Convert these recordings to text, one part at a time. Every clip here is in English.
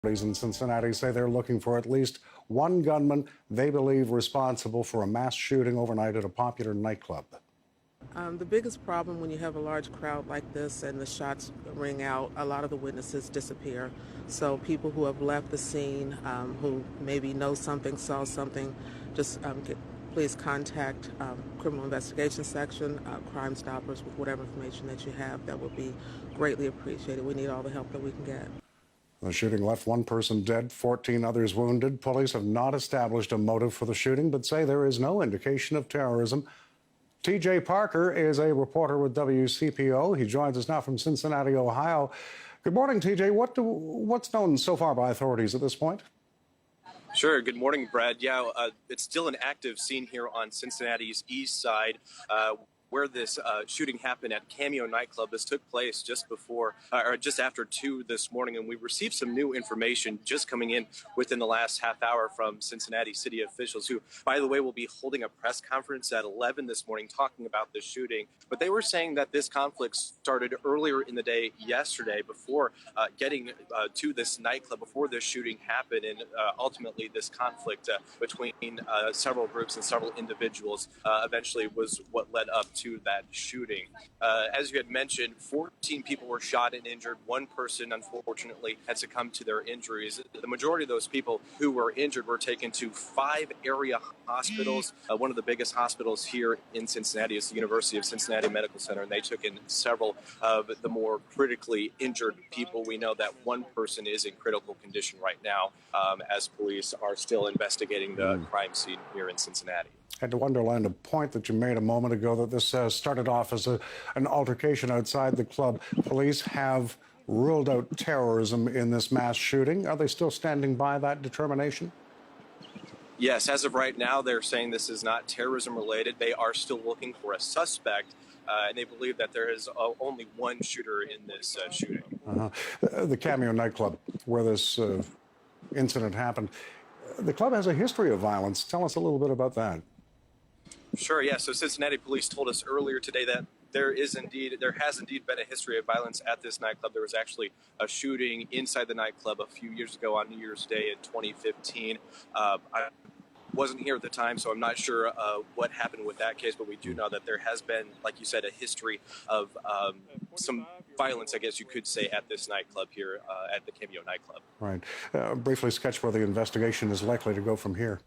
in Cincinnati say they're looking for at least one gunman they believe responsible for a mass shooting overnight at a popular nightclub. The biggest problem when you have a large crowd like this and the shots ring out, a lot of the witnesses disappear. So people who have left the scene, who maybe know something, saw something, just please contact Criminal Investigation Section, Crime Stoppers, with whatever information that you have. That would be greatly appreciated. We need all the help that we can get. The shooting left one person dead, 14 others wounded. Police have not established a motive for the shooting, but say there is no indication of terrorism. TJ Parker is a reporter with WCPO. He joins us now from Cincinnati, Ohio. Good morning, TJ. What's known so far by authorities at this point? Sure. Good morning, Brad. Yeah, it's still an active scene here on Cincinnati's east side. Where this shooting happened at Cameo nightclub. This took place just before, or just after 2 this morning, and we received some new information just coming in within the last half hour from Cincinnati city officials, who, by the way, will be holding a press conference at 11 this morning talking about the shooting. But they were saying that this conflict started earlier in the day yesterday, before getting to this nightclub, before this shooting happened, and ultimately this conflict between several groups and several individuals eventually was what led up to that shooting. As you had mentioned, 14 people were shot and injured. One person, unfortunately, had succumbed to their injuries. The majority of those people who were injured were taken to 5 area hospitals. One of the biggest hospitals here in Cincinnati is the University of Cincinnati Medical Center, and they took in several of the more critically injured people. We know that one person is in critical condition right now, as police are still investigating the crime scene here in Cincinnati. I had to Wonderland, a point that you made a moment ago, that this started off as an altercation outside the club. Police have ruled out terrorism in this mass shooting. Are they still standing by that determination? Yes, as of right now, they're saying this is not terrorism related. They are still looking for a suspect, and they believe that there is only one shooter in this shooting. The Cameo nightclub, where this incident happened, the club has a history of violence. Tell us a little bit about that. Sure, yeah. So Cincinnati police told us earlier today that there has indeed been a history of violence at this nightclub. There was actually a shooting inside the nightclub a few years ago on New Year's Day in 2015. I wasn't here at the time, so I'm not sure what happened with that case, but we do know that there has been, like you said, a history of some violence, I guess you could say, at this nightclub here at the Cameo nightclub. Right. Briefly sketch where the investigation is likely to go from here.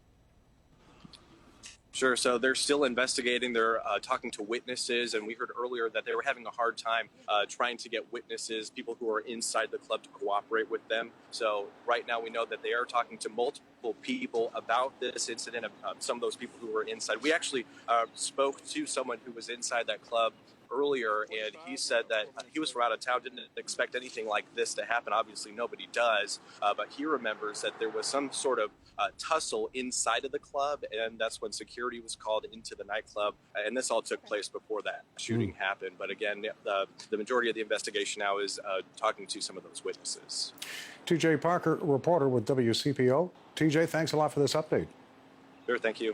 Sure. So they're still investigating. They're talking to witnesses, and we heard earlier that they were having a hard time trying to get witnesses, people who are inside the club, to cooperate with them. So right now we know that they are talking to multiple people about this incident, some of those people who were inside. We actually spoke to someone who was inside that club earlier, and he said that he was from out of town, didn't expect anything like this to happen. Obviously nobody does, but he remembers that there was some sort of tussle inside of the club, and that's when security was called into the nightclub, and this all took place before that shooting happened. But again, the majority of the investigation now is talking to some of those witnesses. TJ Parker, reporter with WCPO. TJ, thanks a lot for this update. Sure, thank you.